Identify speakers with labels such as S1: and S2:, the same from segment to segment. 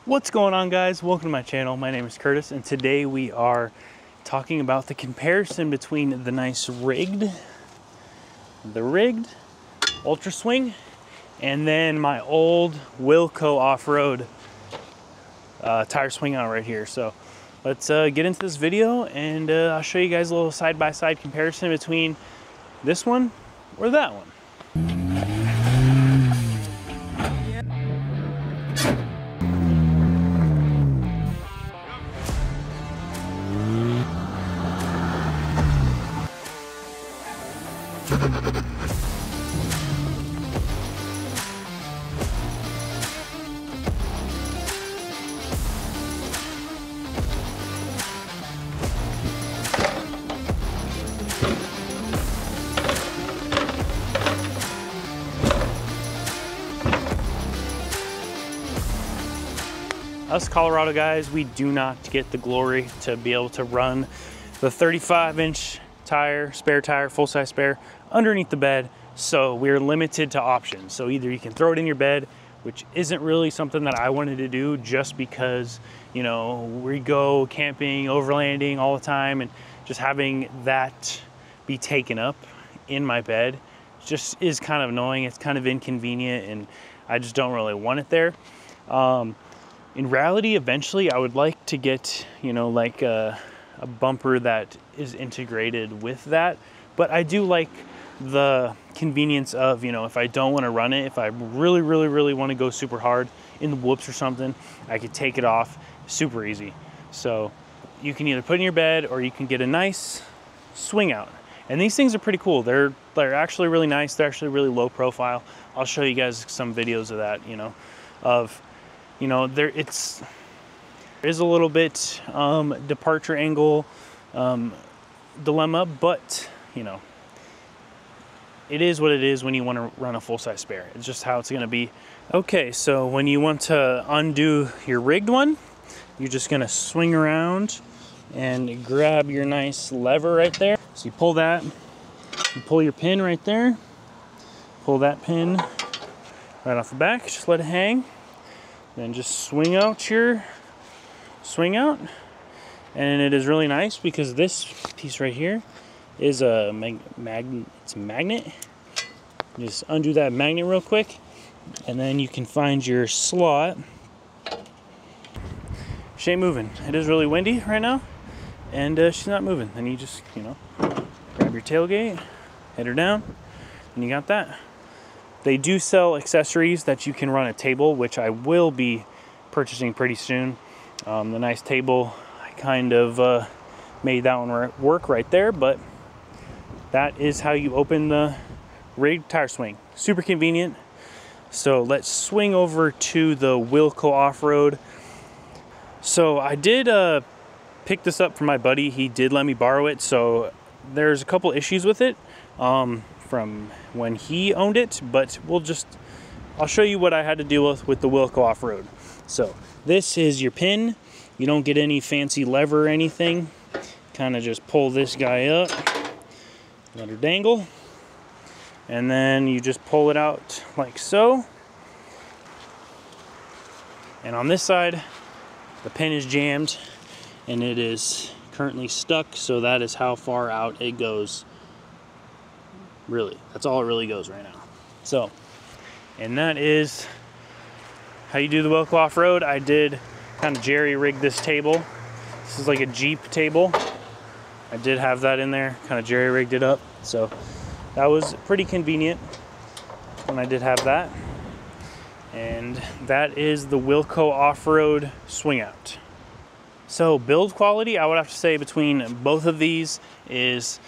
S1: What's going on, guys? Welcome to my channel. My name is Curtis, and today we are talking about the comparison between the nice rigged UltraSwing and then my old Wilco off-road tire swing out right here. So let's get into this video, and I'll show you guys a little side-by-side comparison between this one or that one. Us Colorado guys, we do not get the glory to be able to run the 35-inch tire, spare tire, full-size spare, underneath the bed. So we're limited to options. So either you can throw it in your bed, which isn't really something that I wanted to do, just because, you know, we go camping, overlanding all the time, and just having that be taken up in my bed just is kind of annoying. It's kind of inconvenient, and I just don't really want it there. In reality, eventually I would like to get, you know, like a bumper that is integrated with that. But I do like the convenience of, you know, if I don't want to run it, if I really want to go super hard in the whoops or something, I could take it off super easy. So you can either put it in your bed or you can get a nice swing out. And these things are pretty cool. They're actually really nice. They're actually really low profile. I'll show you guys some videos of that, you know, there is a little bit departure angle dilemma, but you know, it is what it is when you want to run a full-size spare. It's just how it's going to be. Okay, so when you want to undo your rigged one, you're just going to swing around and grab your nice lever right there. So you pull that, you pull your pin right there, pull that pin right off the back, just let it hang. Then just swing out, and it is really nice because this piece right here is a magnet. Just undo that magnet real quick, and then you can find your slot. She ain't moving. It is really windy right now, and she's not moving. Then you just, you know, grab your tailgate, head her down, and you got that. They do sell accessories that you can run a table, which I will be purchasing pretty soon. The nice table, I kind of made that one work right there, but that is how you open the rigged tire swing. Super convenient. So let's swing over to the Wilco off-road. So I did pick this up from my buddy. He did let me borrow it, so there's a couple issues with it from when he owned it, but I'll show you what I had to deal with the Wilco off-road. So this is your pin. You don't get any fancy lever or anything. Kind of just pull this guy up, let her dangle, and then you just pull it out like so. And on this side, the pin is jammed and it is currently stuck, so that is how far out it goes. Really, that's all it really goes right now. So, and that is how you do the Wilco off-road. I did kind of jerry-rig this table. This is like a Jeep table. I did have that in there, kind of jerry-rigged it up. So that was pretty convenient when I did have that. And that is the Wilco off-road swing out. So build quality, I would have to say between both of these is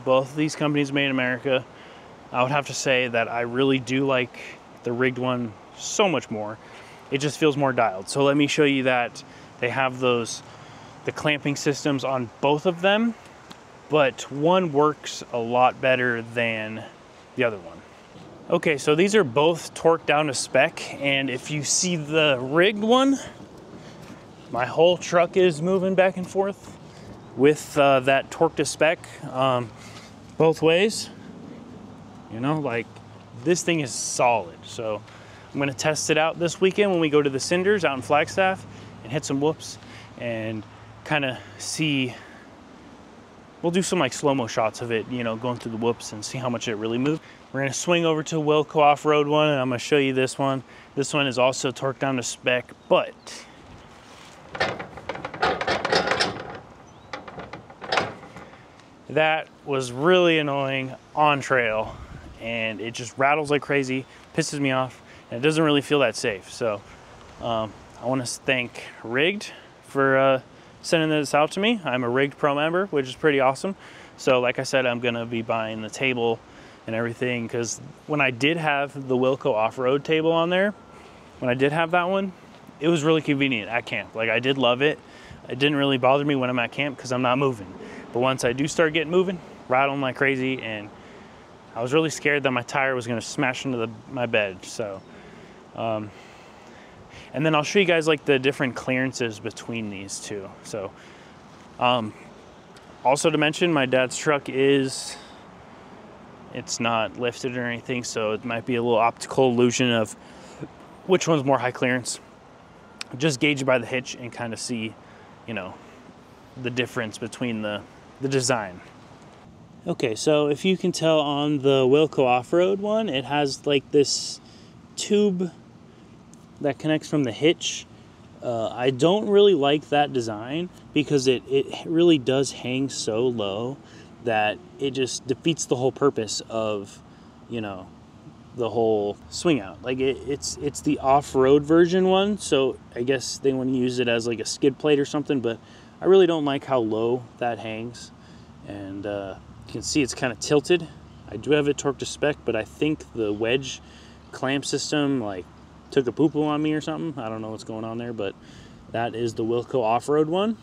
S1: both of these companies made in America. I would have to say that I really do like the rigged one so much more. It just feels more dialed. So let me show you that they have the clamping systems on both of them, but one works a lot better than the other one. Okay, so these are both torqued down to spec, and if you see the rigged one, my whole truck is moving back and forth with that torque to spec both ways. You know, like, this thing is solid. So I'm gonna test it out this weekend when we go to the Cinders out in Flagstaff and hit some whoops and kind of see. We'll do some like slow-mo shots of it, you know, going through the whoops and see how much it really moves. We're gonna swing over to Wilco off-road one, and I'm gonna show you this one. This one is also torqued down to spec, but that was really annoying on trail, and it just rattles like crazy, pisses me off, and it doesn't really feel that safe. So I want to thank Rigged for sending this out to me. I'm a Rigged Pro member, which is pretty awesome. So like I said, I'm gonna be buying the table and everything, because when I did have the Wilco off-road table on there, when I did have that one, it was really convenient at camp. Like, I did love it. It didn't really bother me when I'm at camp because I'm not moving. But once I do start getting moving, rattling like crazy, and I was really scared that my tire was gonna smash into my bed. So, and then I'll show you guys like the different clearances between these two. So, also to mention, my dad's truck it's not lifted or anything, so it might be a little optical illusion of which one's more high clearance. Just gauge it by the hitch and kind of see, you know, the difference between the design. Okay, so if you can tell on the Wilco off-road one, it has like this tube that connects from the hitch. I don't really like that design because it really does hang so low that it just defeats the whole purpose of, you know, the whole swing out. Like it's the off-road version one, so I guess they want to use it as like a skid plate or something, but I really don't like how low that hangs. And you can see it's kind of tilted. I do have it torqued to spec, but I think the wedge clamp system like took a poo-poo on me or something. I don't know what's going on there, but that is the Wilco off-road one.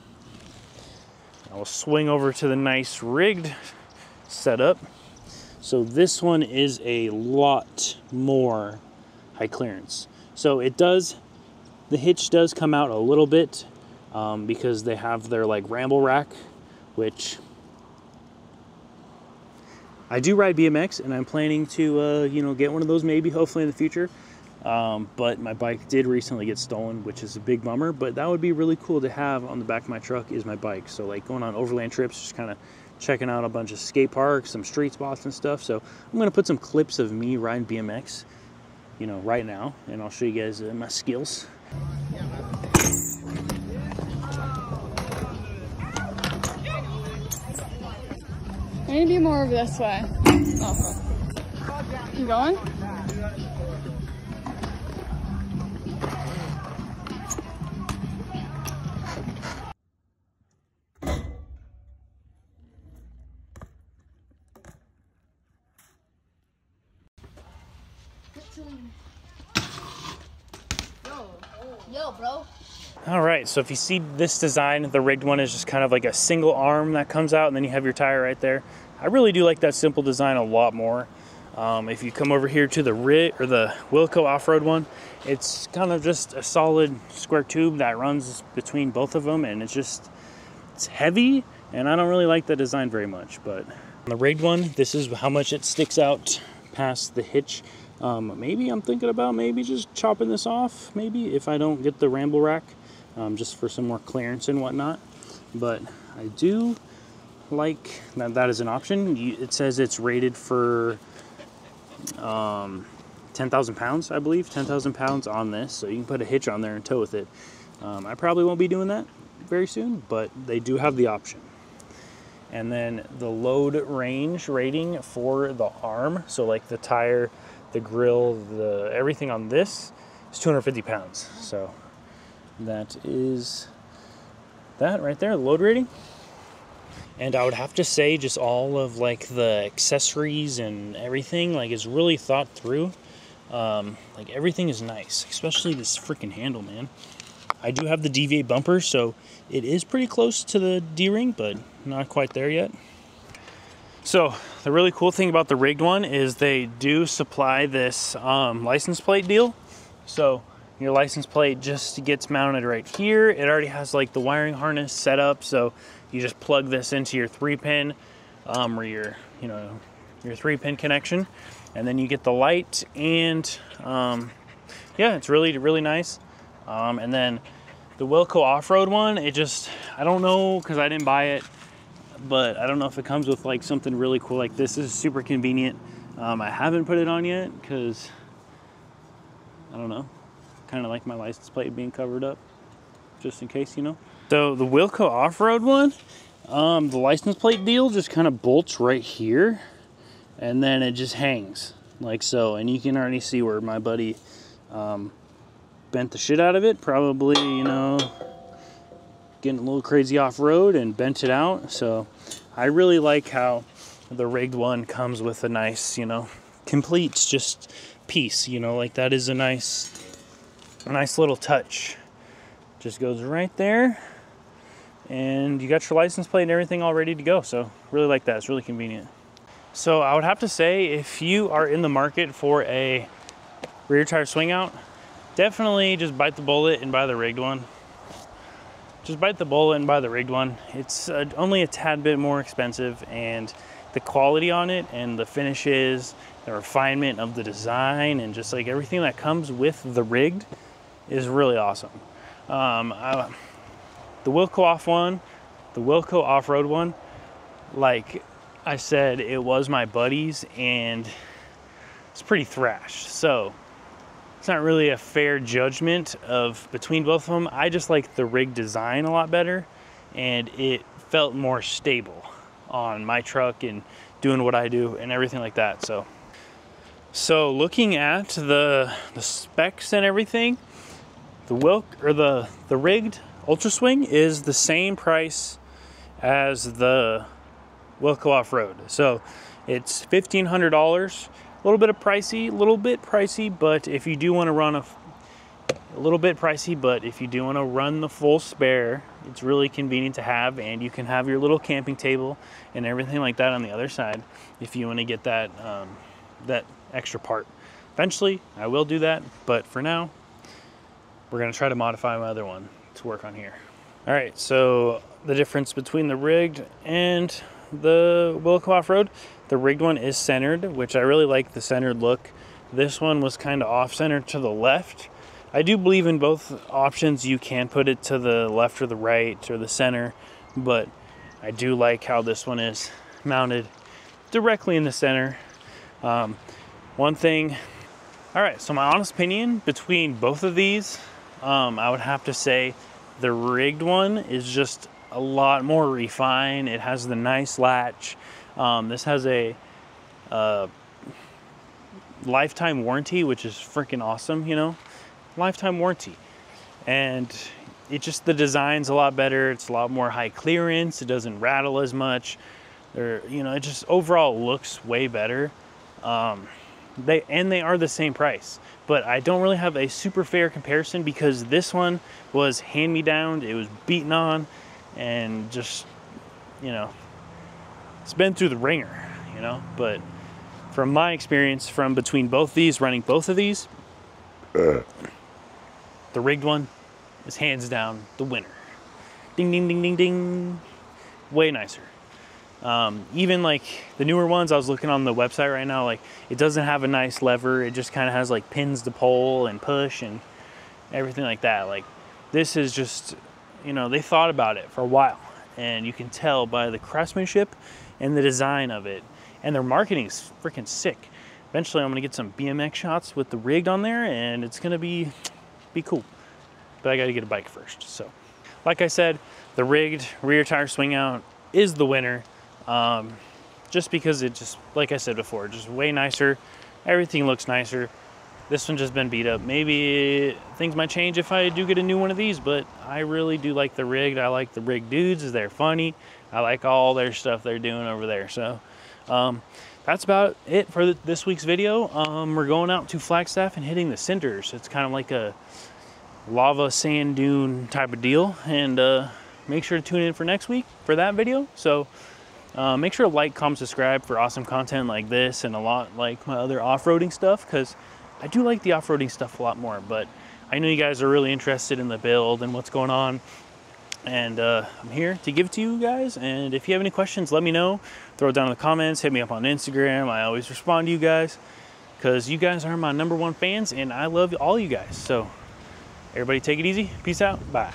S1: I'll swing over to the nice Rigged setup. So this one is a lot more high clearance. So it does, the hitch does come out a little bit because they have their like ramble rack, which I do ride BMX and I'm planning to, you know, get one of those maybe hopefully in the future. But my bike did recently get stolen, which is a big bummer, but that would be really cool to have on the back of my truck is my bike. So like going on overland trips, just kind of checking out a bunch of skate parks, some street spots and stuff. So I'm going to put some clips of me riding BMX, you know, right now, and I'll show you guys my skills.
S2: Maybe more over this way. Oh, keep going.
S3: Yo, bro.
S1: All right, so if you see this design, the Rigged one is just kind of like a single arm that comes out and then you have your tire right there. I really do like that simple design a lot more. If you come over here to the Wilco off-road one, it's kind of just a solid square tube that runs between both of them, and it's heavy, and I don't really like the design very much. But on the Rigged one, this is how much it sticks out past the hitch. Maybe I'm thinking about maybe just chopping this off, maybe if I don't get the ramble rack, just for some more clearance and whatnot. But I do like that is an option. It says it's rated for 10,000 pounds, I believe, 10,000 pounds on this, so you can put a hitch on there and tow with it. I probably won't be doing that very soon, but they do have the option. And then the load range rating for the arm, so like the tire, the grill, everything on this is 250 pounds. So that is that right there, the load rating. And I would have to say just all of like the accessories and everything like is really thought through. Like everything is nice, especially this freaking handle, man. I do have the deviate bumper, so it is pretty close to the D-ring, but not quite there yet. So the really cool thing about the Rigged one is they do supply this license plate deal. So your license plate just gets mounted right here. It already has like the wiring harness set up, so you just plug this into your 3-pin or your 3-pin connection, and then you get the light and yeah, it's really, really nice. And then the Wilco off-road one, it just, I don't know, because I didn't buy it, but I don't know if it comes with like something really cool like this. This is super convenient. I haven't put it on yet because, I don't know, kind of like my license plate being covered up, just in case, you know. So the Wilco off-road one, the license plate deal just kind of bolts right here, and then it just hangs like so. And you can already see where my buddy bent the shit out of it, probably, you know, getting a little crazy off-road and bent it out. So I really like how the rigged one comes with a nice, you know, complete just piece, you know, like that is a nice little touch. Just goes right there, and you got your license plate and everything all ready to go. So really like that. It's really convenient. So I would have to say, if you are in the market for a rear tire swing out, definitely just bite the bullet and buy the rigged one. Just bite the bullet and buy the rigged one. It's only a tad bit more expensive, and the quality on it and the finishes, the refinement of the design, and just like everything that comes with the rigged is really awesome. The Wilco off-road one, like I said, it was my buddy's, and it's pretty thrashed. So it's not really a fair judgment of between both of them. I just like the rig design a lot better, and it felt more stable on my truck and doing what I do and everything like that. So looking at the specs and everything, the rigged UltraSwing is the same price as the Wilco off-road. So it's $1,500. A little bit pricey, but if you do want to run run the full spare, it's really convenient to have, and you can have your little camping table and everything like that on the other side if you want to get that that extra part. Eventually, I will do that, but for now, we're going to try to modify my other one to work on here. All right, so the difference between the rigged and the Wilco off-road, the rigged one is centered, which I really like the centered look. This one was kind of off-centered to the left. I do believe in both options you can put it to the left or the right or the center, but I do like how this one is mounted directly in the center. One thing, all right, so my honest opinion between both of these, I would have to say the rigged one is just a lot more refined. It has the nice latch. This has a lifetime warranty, which is freaking awesome, you know, lifetime warranty. And it just, the design's a lot better. It's a lot more high clearance. It doesn't rattle as much. You know, it just overall looks way better. They are the same price, but I don't really have a super fair comparison because this one was hand-me-downed. It was beaten on, and just, you know, it's been through the ringer, you know. But from my experience, from between both these, running both of these, the rigged one is hands down the winner. Ding, ding, ding, ding, ding. Way nicer. Even like the newer ones, I was looking on the website right now, like it doesn't have a nice lever. It just kind of has like pins to pull and push and everything like that. Like this is just, you know, they thought about it for a while, and you can tell by the craftsmanship and the design of it, and their marketing is freaking sick. Eventually I'm gonna get some BMX shots with the rigged on there, and it's gonna be cool, but I gotta get a bike first. So like I said, the rigged rear tire swing out is the winner. Just because it just, like I said before, just way nicer. Everything looks nicer. This one just been beat up. Maybe things might change if I do get a new one of these, but I really do like the rigged. I like the rigged dudes. They're funny. I like all their stuff they're doing over there. So that's about it for this week's video. We're going out to Flagstaff and hitting the cinders. It's kind of like a lava sand dune type of deal, and make sure to tune in for next week for that video. So make sure to like, comment, subscribe for awesome content like this and a lot like my other off-roading stuff, because I do like the off-roading stuff a lot more, but I know you guys are really interested in the build and what's going on, and I'm here to give it to you guys. And if you have any questions, let me know. Throw it down in the comments, hit me up on Instagram. I always respond to you guys because you guys are my #1 fans and I love all you guys. So everybody take it easy. Peace out. Bye.